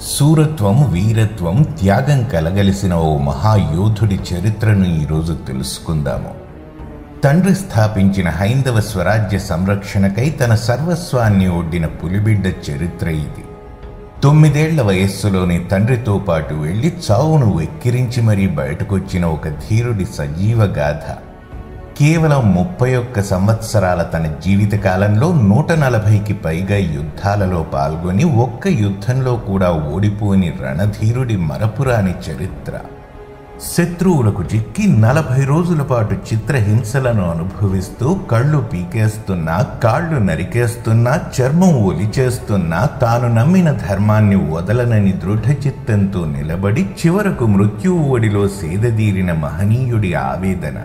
శూరత్వం, వీరత్వం, త్యాగం కలగలిసిన ఓ మహాయోధుడి చరిత్రను ఈరోజు తెలుసుకుందాము. తండ్రి స్థాపించిన హైందవ స్వరాజ్య సంరక్షణకై తన సర్వస్వాన్ని ఒడ్డిన పులిబిడ్డ చరిత్ర ఇది. 9 ఏళ్ల వయస్సులోనే తండ్రితో పాటు వెళ్లి చావును వెక్కిరించి మరీ బయటకొచ్చిన ఒక ధీరుడి సజీవ గాథ. కేవలం 31 సంవత్సరాల తన జీవితకాలంలో 140కి పైగా యుద్ధాలలో పాల్గొని ఒక్క యుద్ధంలో కూడా ఓడిపోని రణధీరుడి మరపురాని చరిత్ర. శత్రువులకు చిక్కి 40 రోజుల పాటు చిత్రహింసలను అనుభవిస్తూ కళ్ళు పీకేస్తున్నా, కాళ్ళు నరికేస్తున్నా, చర్మం ఒలిచేస్తున్నా తాను నమ్మిన ధర్మాన్ని వదలనని దృఢచిత్తంతో నిలబడి చివరకు మృత్యువు ఒడిలో సేదదీరిన మహనీయుడి ఆవేదన.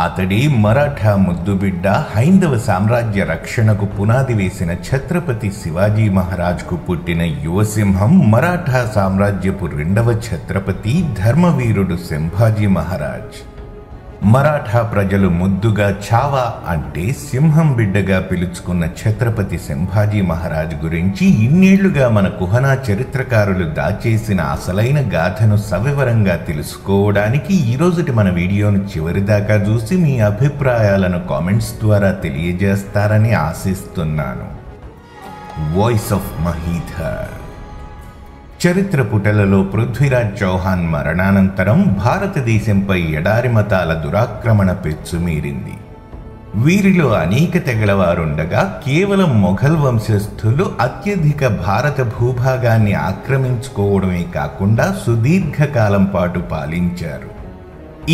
అతడి మరాఠా ముద్దుబిడ్డ, హైందవ సామ్రాజ్య రక్షణకు పునాది వేసిన ఛత్రపతి శివాజీ మహారాజ్కు పుట్టిన యువసింహం, మరాఠా సామ్రాజ్యపు 2వ ఛత్రపతి, ధర్మవీరుడు సంభాజీ మహారాజ్. మరాఠా ప్రజలు ముద్దుగా ఛావా అంటే సింహం బిడ్డగా పిలుచుకున్న ఛత్రపతి సంభాజీ మహారాజ్ గురించి ఇన్నేళ్లుగా మన కుహనా చరిత్రకారులు దాచేసిన అసలైన గాథను సవివరంగా తెలుసుకోవడానికి ఈరోజుటి మన వీడియోను చివరిదాకా చూసి మీ అభిప్రాయాలను కామెంట్స్ ద్వారా తెలియజేస్తారని ఆశిస్తున్నాను. Voice of Mahidhar. చరిత్ర పుటలలో పృథ్వీరాజ్ చౌహాన్ మరణానంతరం భారతదేశంపై ఎడారి మతాల దురాక్రమణ పెచ్చుమీరింది. వీరిలో అనేక తెగలవారుండగా కేవలం మొఘల్ వంశస్థులు అత్యధిక భారత భూభాగాన్ని ఆక్రమించుకోవడమే కాకుండా సుదీర్ఘకాలం పాటు పాలించారు.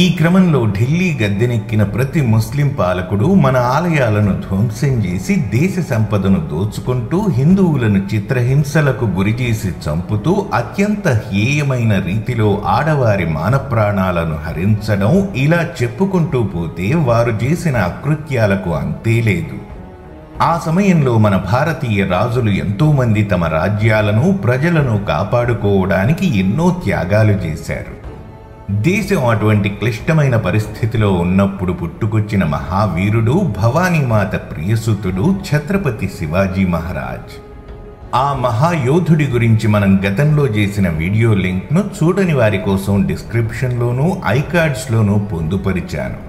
ఈ క్రమంలో ఢిల్లీ గద్దెనెక్కిన ప్రతి ముస్లిం పాలకుడు మన ఆలయాలను ధ్వంసం చేసి దేశ సంపదను దోచుకుంటూ హిందువులను చిత్రహింసలకు గురిచేసి చంపుతూ అత్యంత హేయమైన రీతిలో ఆడవారి మానప్రాణాలను హరించడం, ఇలా చెప్పుకుంటూ పోతే వారు చేసిన అకృత్యాలకు అంతే లేదు. ఆ సమయంలో మన భారతీయ రాజులు ఎంతోమంది తమ రాజ్యాలను, ప్రజలను కాపాడుకోవడానికి ఎన్నో త్యాగాలు చేశారు. దేశం అటువంటి క్లిష్టమైన పరిస్థితిలో ఉన్నప్పుడు పుట్టుకొచ్చిన మహావీరుడు, భవానీమాత ప్రియసుతుడు ఛత్రపతి శివాజీ మహారాజ్. ఆ మహాయోధుడి గురించి మనం గతంలో చేసిన వీడియో లింక్ను చూడని వారి కోసం డిస్క్రిప్షన్లోనూ ఐకార్డ్స్లోనూ పొందుపరిచాను.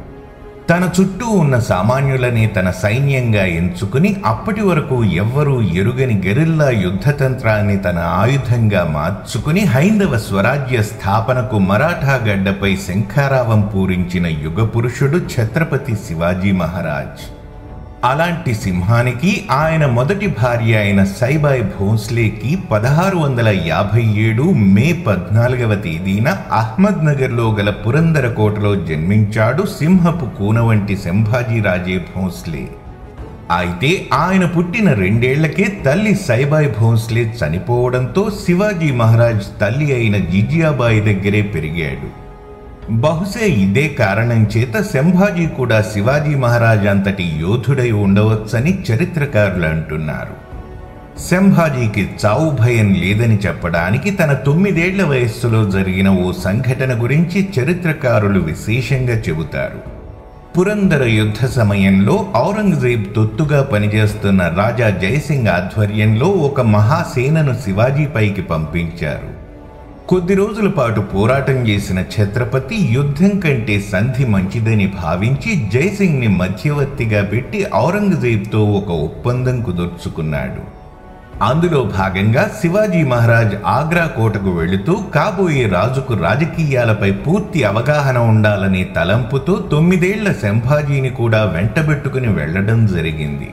తన చుట్టూ ఉన్న సామాన్యులనే తన సైన్యంగా ఎంచుకుని అప్పటి వరకు ఎవ్వరూ ఎరుగని గెరిల్లా యుద్ధతంత్రాన్ని తన ఆయుధంగా మార్చుకుని హైందవ స్వరాజ్య స్థాపనకు మరాఠా గడ్డపై శంఖారావం పూరించిన యుగ పురుషుడు ఛత్రపతి శివాజీ మహారాజ్. అలాంటి సింహానికి ఆయన మొదటి భార్య అయిన సైబాయ్ భోంస్లేకి 1657 మే 14వ తేదీన అహ్మద్నగర్లో గల పురందర కోటలో జన్మించాడు సింహపు కూన వంటి సంభాజీ రాజే భోంస్లే. అయితే ఆయన పుట్టిన 2 ఏళ్లకే తల్లి సైబాయ్ భోంస్లే చనిపోవడంతో శివాజీ మహారాజ్ తల్లి అయిన జిజియాబాయి దగ్గరే పెరిగాడు. బహుశా ఇదే కారణం చేత సంభాజీ కూడా శివాజీ మహారాజ్ అంతటి యోధుడై ఉండవచ్చని చరిత్రకారులు అంటున్నారు. సంభాజీకి చావు భయం లేదని చెప్పడానికి తన 9 ఏళ్ల వయస్సులో జరిగిన ఓ సంఘటన గురించి చరిత్రకారులు విశేషంగా చెబుతారు. పురందర యుద్ధ సమయంలో ఔరంగజేబ్ తొత్తుగా పనిచేస్తున్న రాజా జయసింగ్ ఆధ్వర్యంలో ఒక మహాసేనను శివాజీపైకి పంపించారు. కొద్ది రోజుల పాటు పోరాటం చేసిన ఛత్రపతి యుద్ధం కంటే సంధి మంచిదని భావించి జయసింగ్ని మధ్యవర్తిగా పెట్టి ఔరంగజేబ్తో ఒక ఒప్పందం కుదుర్చుకున్నాడు. అందులో భాగంగా శివాజీ మహారాజ్ ఆగ్రా కోటకు వెళుతూ కాబోయే రాజుకు రాజకీయాలపై పూర్తి అవగాహన ఉండాలనే తలంపుతో 9 ఏళ్ల సంభాజీని కూడా వెంటబెట్టుకుని వెళ్లడం జరిగింది.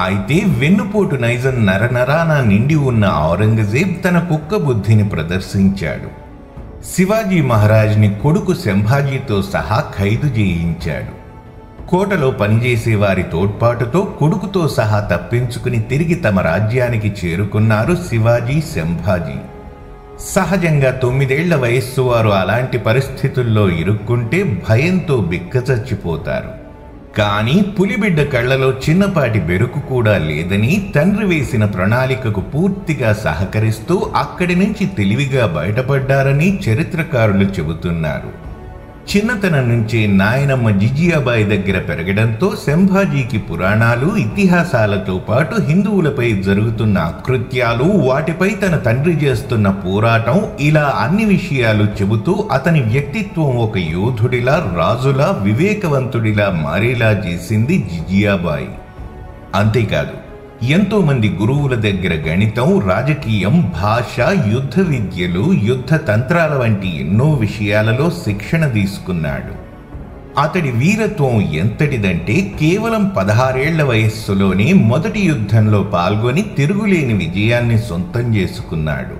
అయితే వెన్నుపోటు నైజం నరనరాన నిండి ఉన్న ఔరంగజేబ్ తన కుక్క బుద్ధిని ప్రదర్శించాడు. శివాజీ మహారాజ్ని కొడుకు సంభాజీతో సహా ఖైదు చేయించాడు. కోటలో పనిచేసే వారి తోడ్పాటుతో కొడుకుతో సహా తప్పించుకుని తిరిగి తమ రాజ్యానికి చేరుకున్నారు శివాజీ, సంభాజీ. సహజంగా 9 ఏళ్ల వయస్సు వారు అలాంటి పరిస్థితుల్లో ఇరుక్కుంటే భయంతో బిక్కచచ్చిపోతారు. కానీ పులిబిడ్డ కళ్లలో చిన్నపాటి బెరుకు కూడా లేదని, తండ్రి వేసిన ప్రణాళికకు పూర్తిగా సహకరిస్తూ అక్కడి నుంచి తెలివిగా బయటపడ్డారని చరిత్రకారులు చెబుతున్నారు. చిన్నతనం నుంచే నాయనమ్మ జిజియాబాయి దగ్గర పెరగడంతో సంభాజీకి పురాణాలు, ఇతిహాసాలతో పాటు హిందువులపై జరుగుతున్న అకృత్యాలు, వాటిపై తన తండ్రి చేస్తున్న పోరాటం, ఇలా అన్ని విషయాలు చెబుతూ అతని వ్యక్తిత్వం ఒక యోధుడిలా, రాజులా, వివేకవంతుడిలా మారేలా చేసింది జిజియాబాయి. అంతేకాదు, ఎంతో మంది గురువుల దగ్గర గణితం, రాజకీయం, భాష, యుద్ధ విద్యలు, యుద్ధ తంత్రాల వంటి ఎన్నో విషయాలలో శిక్షణ తీసుకున్నాడు. అతడి వీరత్వం ఎంతటిదంటే కేవలం 16 ఏళ్ల వయస్సులోనే మొదటి యుద్ధంలో పాల్గొని తిరుగులేని విజయాన్ని సొంతం చేసుకున్నాడు.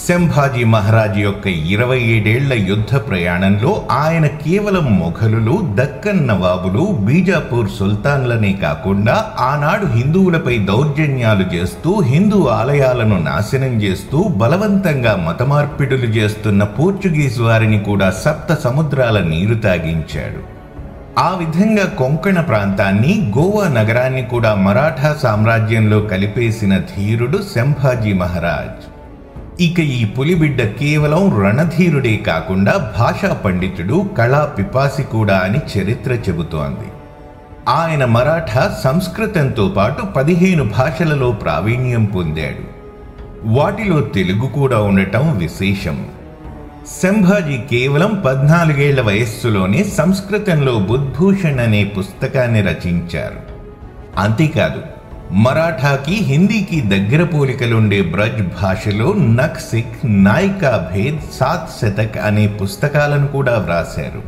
సంభాజీ మహారాజ్ యొక్క 27 ఏళ్ల యుద్ధ ప్రయాణంలో ఆయన కేవలం మొఘలులు, దక్కన్ నవాబులు, బీజాపూర్ సుల్తాన్లనే కాకుండా ఆనాడు హిందువులపై దౌర్జన్యాలు చేస్తూ, హిందూ ఆలయాలను నాశనం చేస్తూ, బలవంతంగా మతమార్పిడులు చేస్తున్న పోర్చుగీస్ వారిని కూడా సప్త సముద్రాల నీరు తాగించాడు. ఆ విధంగా కొంకణ ప్రాంతాన్ని, గోవా నగరాన్ని కూడా మరాఠా సామ్రాజ్యంలో కలిపేసిన ధీరుడు సంభాజీ మహారాజ్. ఇక ఈ పులిబిడ్డ కేవలం రణధీరుడే కాకుండా భాషా పండితుడు, కళా పిపాసి కూడా అని చరిత్ర చెబుతోంది. ఆయన మరాఠా, సంస్కృతంతో పాటు 15 భాషలలో ప్రావీణ్యం పొందాడు. వాటిలో తెలుగు కూడా ఉండటం విశేషం. సంభాజీ కేవలం 14 ఏళ్ల వయస్సులోనే సంస్కృతంలో బుద్భూషణ్ అనే పుస్తకాన్ని రచించారు. అంతేకాదు, మరాఠాకి, హిందీకి దగ్గర పోలికలుండే బ్రజ్ భాషలో నక్సిక్, నాయికా భేద్, సాత్ శతక్ అనే పుస్తకాలను కూడా వ్రాశారు.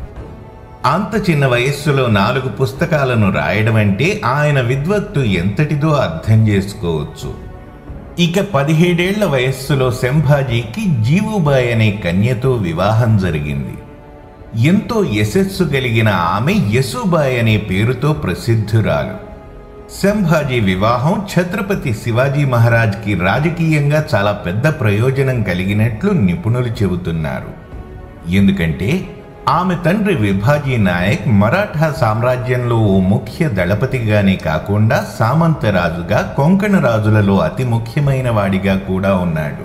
అంత చిన్న వయస్సులో 4 పుస్తకాలను రాయడం అంటే ఆయన విద్వత్తు ఎంతటిదో అర్థం చేసుకోవచ్చు. ఇక 17 ఏళ్ల వయస్సులో సంభాజీకి జీవుబాయి అనే కన్యతో వివాహం జరిగింది. ఎంతో యశస్సు కలిగిన ఆమె యశోబాయి అనే పేరుతో ప్రసిద్ధురాలు. సంభాజీ వివాహం ఛత్రపతి శివాజీ మహారాజ్కి రాజకీయంగా చాలా పెద్ద ప్రయోజనం కలిగినట్లు నిపుణులు చెబుతున్నారు. ఎందుకంటే ఆమె తండ్రి విభాజీ నాయక్ మరాఠా సామ్రాజ్యంలో ఓ ముఖ్య దళపతిగానే కాకుండా సామంతరాజుగా, కొంకణ రాజులలో అతి ముఖ్యమైన వాడిగా కూడా ఉన్నాడు.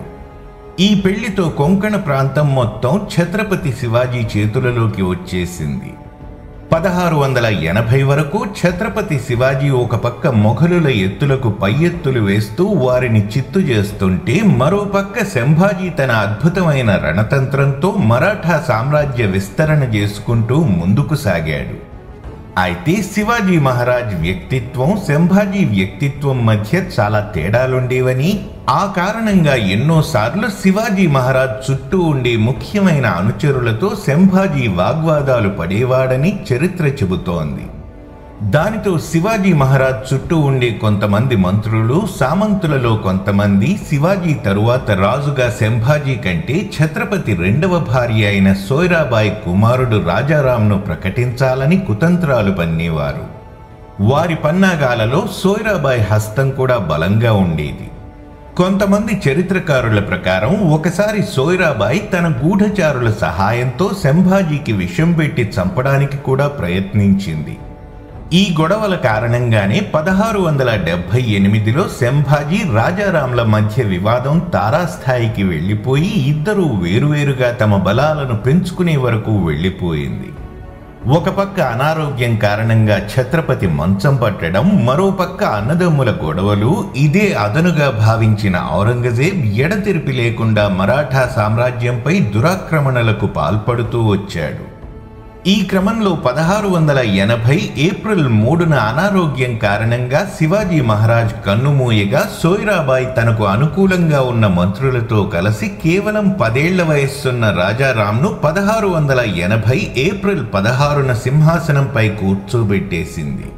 ఈ పెళ్లితో కొంకణ ప్రాంతం మొత్తం ఛత్రపతి శివాజీ చేతులలోకి వచ్చేసింది. 1680 వరకు ఛత్రపతి శివాజీ ఒక పక్క మొఘలుల ఎత్తులకు పై ఎత్తులు వేస్తూ వారిని చిత్తు చేస్తుంటే, మరోపక్క సంభాజీ తన అద్భుతమైన రణతంత్రంతో మరాఠా సామ్రాజ్య విస్తరణ చేసుకుంటూ ముందుకు సాగాడు. అయితే శివాజీ మహారాజ్ వ్యక్తిత్వం, సంభాజీ వ్యక్తిత్వం మధ్య చాలా తేడాలుండేవని, ఆ కారణంగా ఎన్నోసార్లు శివాజీ మహారాజ్ చుట్టూ ఉండే ముఖ్యమైన అనుచరులతో సంభాజీ వాగ్వాదాలు పడేవాడని చరిత్ర చెబుతోంది. దానితో శివాజీ మహారాజ్ చుట్టూ ఉండే కొంతమంది మంత్రులు, సామంతులలో కొంతమంది శివాజీ తరువాత రాజుగా సంభాజీ కంటే ఛత్రపతి 2వ భార్య అయిన సోయ్రాబాయి కుమారుడు రాజారాంను ప్రకటించాలని కుతంత్రాలు పన్నేవారు. వారి పన్నాగాలలో సోయ్రాబాయి హస్తం కూడా బలంగా ఉండేది. కొంతమంది చరిత్రకారుల ప్రకారం ఒకసారి సోయ్రాబాయి తన గూఢచారుల సహాయంతో సంభాజీకి విషం పెట్టి చంపడానికి కూడా ప్రయత్నించింది. ఈ గొడవల కారణంగానే 1678లో సంభాజీ, రాజారాంల మధ్య వివాదం తారాస్థాయికి వెళ్లిపోయి ఇద్దరూ వేరువేరుగా తమ బలాలను పెంచుకునే వరకు వెళ్లిపోయింది. ఒక పక్క అనారోగ్యం కారణంగా ఛత్రపతి మంచం పట్టడం, మరోపక్క అన్నదమ్ముల గొడవలు. ఇదే అదనుగా భావించిన ఔరంగజేబ్ ఎడతెరిపి లేకుండా మరాఠా సామ్రాజ్యంపై దురాక్రమణలకు పాల్పడుతూ వచ్చాడు. ఈ క్రమంలో 1680 ఏప్రిల్ 3న అనారోగ్యం కారణంగా శివాజీ మహారాజ్ కన్నుమూయగా సోయ్రాబాయి తనకు అనుకూలంగా ఉన్న మంత్రులతో కలిసి కేవలం 10 ఏళ్ల వయస్సున్న రాజారాంను 1680 ఏప్రిల్ 16న సింహాసనంపై కూర్చోబెట్టేసింది.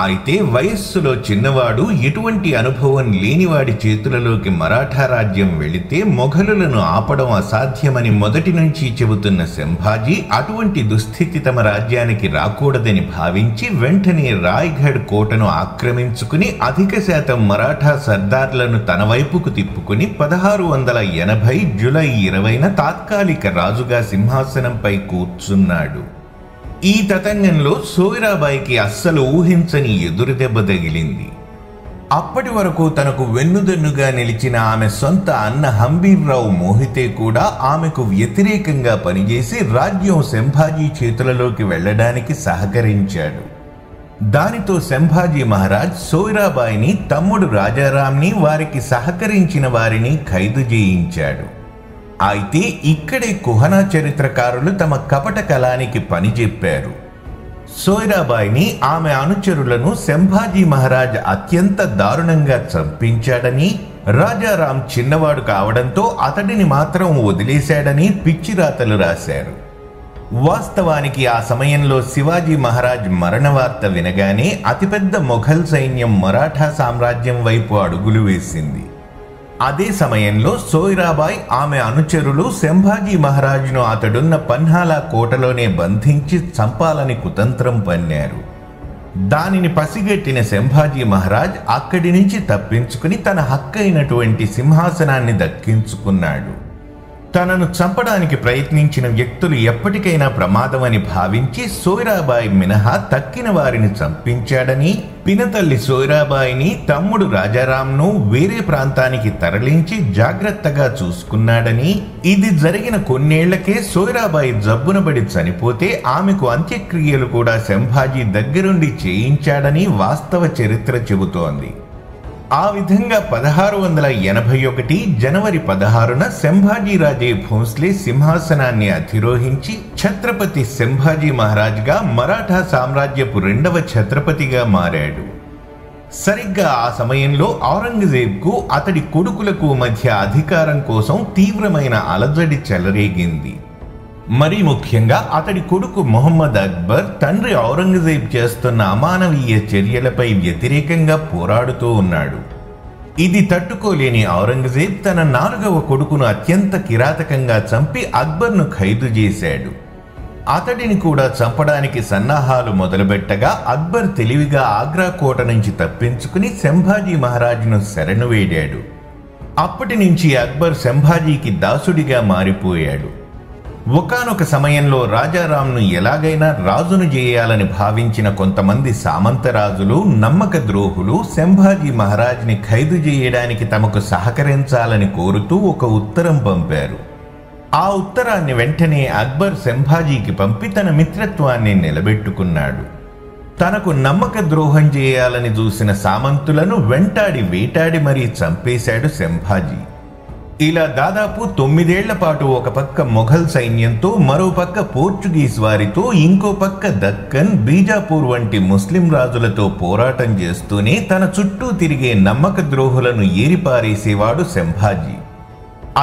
అయితే వయస్సులో చిన్నవాడు, ఎటువంటి అనుభవం లేనివాడి చేతులలోకి మరాఠా రాజ్యం వెళితే మొఘలులను ఆపడం అసాధ్యమని మొదటి నుంచి చెబుతున్న సంభాజీ అటువంటి దుస్థితి తమ రాజ్యానికి రాకూడదని భావించి వెంటనే రాయ్గఢ్ కోటను ఆక్రమించుకుని అధిక శాతం మరాఠా సర్దార్లను తన వైపుకు తిప్పుకుని 1680 జూలై 20న తాత్కాలిక రాజుగా సింహాసనంపై కూర్చున్నాడు. ఈ తతంగంలో సోయ్రాబాయికి అస్సలు ఊహించని ఎదురుదెబ్బ తగిలింది. అప్పటి వరకు తనకు వెన్నుదన్నుగా నిలిచిన ఆమె సొంత అన్న హంబీర్రావు మోహితే కూడా ఆమెకు వ్యతిరేకంగా పనిచేసి రాజ్యం సంభాజీ చేతులలోకి వెళ్లడానికి సహకరించాడు. దానితో సంభాజీ మహారాజ్ సోయరాబాయిని, తమ్ముడు రాజారాంని, వారికి సహకరించిన వారిని ఖైదు చేయించాడు. అయితే ఇక్కడే కుహనా చరిత్రకారులు తమ కపట కళానికి పని చెప్పారు. సోయరాబాయిని, ఆమె అనుచరులను సంభాజీ మహారాజ్ అత్యంత దారుణంగా చంపించాడని, రాజారాం చిన్నవాడు కావడంతో అతడిని మాత్రం వదిలేశాడని పిచ్చిరాతలు రాశారు. వాస్తవానికి ఆ సమయంలో శివాజీ మహారాజ్ మరణ వార్త వినగానే అతిపెద్ద మొఘల్ సైన్యం మరాఠా సామ్రాజ్యం వైపు అడుగులు వేసింది. అదే సమయంలో సోయరాబాయ్, ఆమె అనుచరులు సంభాజీ మహారాజును అతడున్న పన్హాలా కోటలోనే బంధించి చంపాలని కుతంత్రం పన్నారు. దానిని పసిగట్టిన సంభాజీ మహారాజ్ అక్కడి నుంచి తప్పించుకుని తన హక్కైనటువంటి సింహాసనాన్ని దక్కించుకున్నాడు. తనను చంపడానికి ప్రయత్నించిన వ్యక్తులు ఎప్పటికైనా ప్రమాదమని భావించి సోయరాబాయి మినహా తక్కిన వారిని చంపించాడని, పినతల్లి సోయరాబాయిని, తమ్ముడు రాజారాంను వేరే ప్రాంతానికి తరలించి జాగ్రత్తగా చూసుకున్నాడని, ఇది జరిగిన కొన్నేళ్లకే సోయరాబాయి జబ్బునబడి చనిపోతే ఆమెకు అంత్యక్రియలు కూడా సంభాజీ దగ్గరుండి చేయించాడని వాస్తవ చరిత్ర చెబుతోంది. ఆ విధంగా 1681 జనవరి 16న సంభాజీరాజే భోంస్లే సింహాసనాన్ని అధిరోహించి ఛత్రపతి సంభాజీ మహారాజ్గా మరాఠా సామ్రాజ్యపు 2వ ఛత్రపతిగా మారాడు. సరిగ్గా ఆ సమయంలో ఔరంగజేబ్కు అతడి కొడుకులకు మధ్య అధికారం కోసం తీవ్రమైన అలజడి చెలరేగింది. మరీ ముఖ్యంగా అతడి కొడుకు మొహమ్మద్ అక్బర్ తండ్రి ఔరంగజేబ్ చేస్తున్న అమానవీయ చర్యలపై వ్యతిరేకంగా పోరాడుతూ ఉన్నాడు. ఇది తట్టుకోలేని ఔరంగజేబ్ తన 4వ కొడుకును అత్యంత కిరాతకంగా చంపి అక్బర్ను ఖైదు చేశాడు. అతడిని కూడా చంపడానికి సన్నాహాలు మొదలుపెట్టగా అక్బర్ తెలివిగా ఆగ్రా కోట నుంచి తప్పించుకుని సంభాజీ మహారాజును శరణు వేడాడు. అప్పటి నుంచి అక్బర్ సంభాజీకి దాసుడిగా మారిపోయాడు. ఒకానొక సమయంలో రాజారాంను ఎలాగైనా రాజును చేయాలని భావించిన కొంతమంది సామంతరాజులు, నమ్మక ద్రోహులు సంభాజీ మహారాజ్ని ఖైదు చేయడానికి తమకు సహకరించాలని కోరుతూ ఒక ఉత్తరం పంపారు. ఆ ఉత్తరాన్ని వెంటనే అక్బర్ సంభాజీకి పంపి తన మిత్రత్వాన్ని నిలబెట్టుకున్నాడు. తనకు నమ్మక ద్రోహం చేయాలని చూసిన సామంతులను వెంటాడి వేటాడి మరీ చంపేశాడు సంభాజీ. ఇలా దాదాపు 9 ఏళ్ల పాటు ఒక పక్క మొఘల్ సైన్యంతో, మరో పక్క పోర్చుగీస్ వారితో, ఇంకో పక్క దక్కన్, బీజాపూర్ వంటి ముస్లిం రాజులతో పోరాటం చేస్తూనే తన చుట్టూ తిరిగే నమ్మక ద్రోహులను ఏరిపారేసేవాడు సంభాజీ.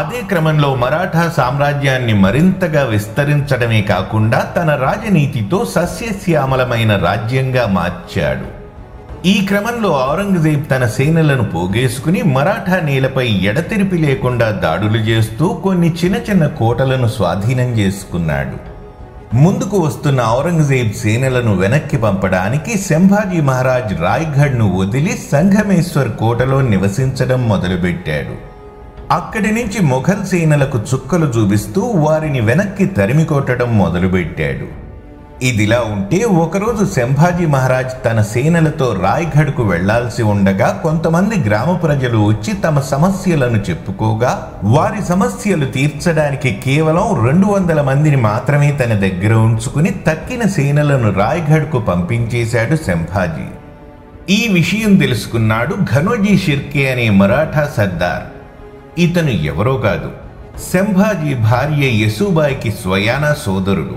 అదే క్రమంలో మరాఠా సామ్రాజ్యాన్ని మరింతగా విస్తరించడమే కాకుండా తన రాజనీతితో సస్యశ్యామలమైన రాజ్యంగా మార్చాడు. ఈ క్రమంలో ఔరంగజేబ్ తన సేనలను పోగేసుకుని మరాఠా నేలపై ఎడతెరిపి లేకుండా దాడులు చేస్తూ కొన్ని చిన్న చిన్న కోటలను స్వాధీనం చేసుకున్నాడు. ముందుకు వస్తున్న ఔరంగజేబ్ సేనలను వెనక్కి పంపడానికి సంభాజీ మహారాజ్ రాయ్గఢ్ను వదిలి సంఘమేశ్వర్ కోటలో నివసించడం మొదలుపెట్టాడు. అక్కడి నుంచి మొఘల్ సేనలకు చుక్కలు చూపిస్తూ వారిని వెనక్కి తరిమికొట్టడం మొదలుపెట్టాడు. ఇదిలా ఉంటే ఒకరోజు సంభాజీ మహారాజ్ తన సేనలతో రాయ్గఢ్కు వెళ్లాల్సి ఉండగా కొంతమంది గ్రామ ప్రజలు వచ్చి తమ సమస్యలను చెప్పుకోగా, వారి సమస్యలు తీర్చడానికి కేవలం 200 మందిని మాత్రమే తన దగ్గర ఉంచుకుని తక్కిన సేనలను రాయ్గఢ్కు పంపించేశాడు సంభాజీ. ఈ విషయం తెలుసుకున్నాడు ఘనోజీ షిర్కే అనే మరాఠా సర్దార్. ఇతను ఎవరో కాదు, సంభాజీ భార్య యశూబాయికి స్వయానా సోదరుడు.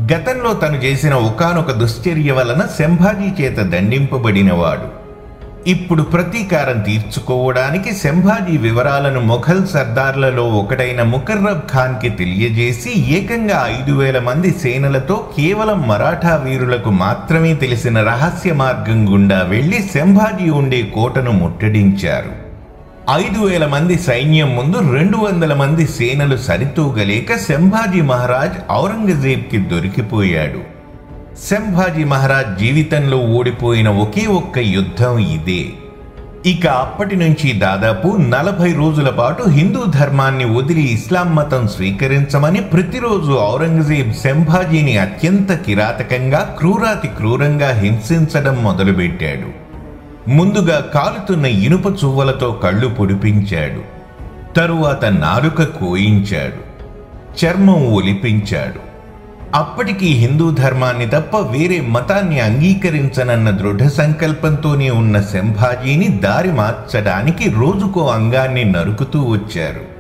గతంలో తను చేసిన ఒకానొక దుశ్చర్య వలన సంభాజీ చేత దండింపబడినవాడు. ఇప్పుడు ప్రతీకారం తీర్చుకోవడానికి సంభాజీ వివరాలను మొఘల్ సర్దార్లలో ఒకటైన ముకర్రబ్ ఖాన్కి తెలియజేసి ఏకంగా 5000 మంది సేనలతో కేవలం మరాఠా వీరులకు మాత్రమే తెలిసిన రహస్య మార్గం గుండా వెళ్లి సంభాజీ ఉండే కోటను ముట్టడించారు. 5000 మంది సైన్యం ముందు 200 మంది సేనలు సరితూగలేక సంభాజీ మహారాజ్ ఔరంగజేబ్కి దొరికిపోయాడు. సంభాజీ మహారాజ్ జీవితంలో ఓడిపోయిన ఒకే ఒక్క యుద్ధం ఇదే. ఇక అప్పటి నుంచి దాదాపు 40 రోజుల పాటు హిందూ ధర్మాన్ని వదిలి ఇస్లాం మతం స్వీకరించమని ప్రతిరోజు ఔరంగజేబ్ సంభాజీని అత్యంత కిరాతకంగా, క్రూరాతి క్రూరంగా హింసించడం మొదలుపెట్టాడు. ముందుగా కాలుతున్న ఇనుప చువ్వలతో కళ్ళు పొడిపించాడు. తరువాత నాలుక కోయించాడు. చర్మం ఒలిపించాడు. అప్పటికి హిందూ ధర్మాన్ని తప్ప వేరే మతాన్ని అంగీకరించనన్న దృఢ సంకల్పంతోనే ఉన్న సంభాజీని దారి మార్చడానికి రోజుకో అంగాన్ని నరుకుతూ వచ్చారు.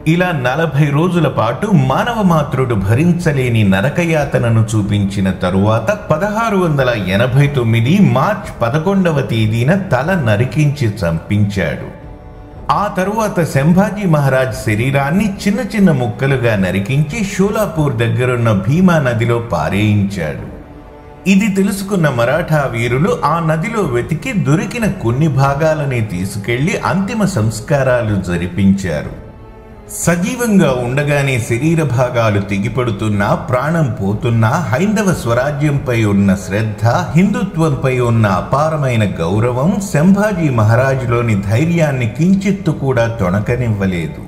ఇలా 40 రోజుల పాటు మానవమాతృడు భరించలేని నరకయాతనను చూపించిన తరువాత 1689 మార్చ్ 11వ తేదీన తల నరికించి చంపించాడు. ఆ తరువాత సంభాజీ మహారాజ్ శరీరాన్ని చిన్న చిన్న ముక్కలుగా నరికించి షోలాపూర్ దగ్గరున్న భీమా నదిలో పారేయించాడు. ఇది తెలుసుకున్న మరాఠా వీరులు ఆ నదిలో వెతికి దొరికిన కొన్ని భాగాలని తీసుకెళ్లి అంతిమ సంస్కారాలు జరిపించారు. సజీవంగా ఉండగానే శరీర భాగాలు తెగిపడుతున్నా, ప్రాణం పోతున్నా హైందవ స్వరాజ్యంపై ఉన్న శ్రద్ధ, హిందుత్వంపై ఉన్న అపారమైన గౌరవం సంభాజీ మహారాజులోని ధైర్యాన్ని కించిత్తు కూడా తొణకనివ్వలేదు.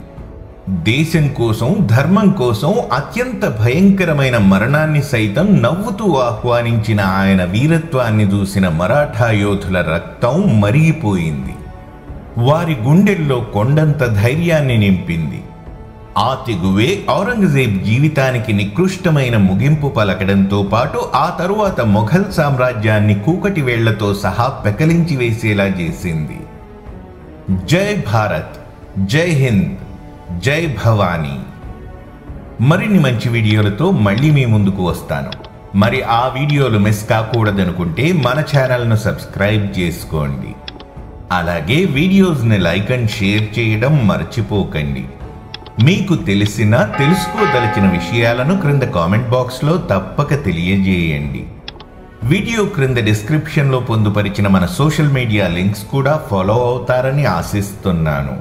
దేశం కోసం, ధర్మం కోసం అత్యంత భయంకరమైన మరణాన్ని సైతం నవ్వుతూ ఆహ్వానించిన ఆయన వీరత్వాన్ని చూసిన మరాఠా యోధుల రక్తం మరిగిపోయింది. వారి గుండెల్లో కొండంత ధైర్యాన్ని నింపింది. ఆ తెగువే ఔరంగజేబ్ జీవితానికి నికృష్టమైన ముగింపు పలకడంతో పాటు ఆ తరువాత మొఘల్ సామ్రాజ్యాన్ని కూకటి వేళ్లతో సహా పెకలించి వేసేలా చేసింది. జై భారత్, జై హింద్, జై భవానీ. మరిన్ని మంచి వీడియోలతో మళ్ళీ మీ ముందుకు వస్తాను. మరి ఆ వీడియోలు మిస్ కాకూడదనుకుంటే మన ఛానల్ను సబ్స్క్రైబ్ చేసుకోండి. అలాగే వీడియోస్ని లైక్ అండ్ షేర్ చేయడం మర్చిపోకండి. మీకు తెలుసుకోదలిచిన విషయాలను క్రింద కామెంట్ బాక్స్లో తప్పక తెలియజేయండి. వీడియో క్రింద డిస్క్రిప్షన్లో పొందుపరిచిన మన సోషల్ మీడియా లింక్స్ కూడా ఫాలో అవుతారని ఆశిస్తున్నాను.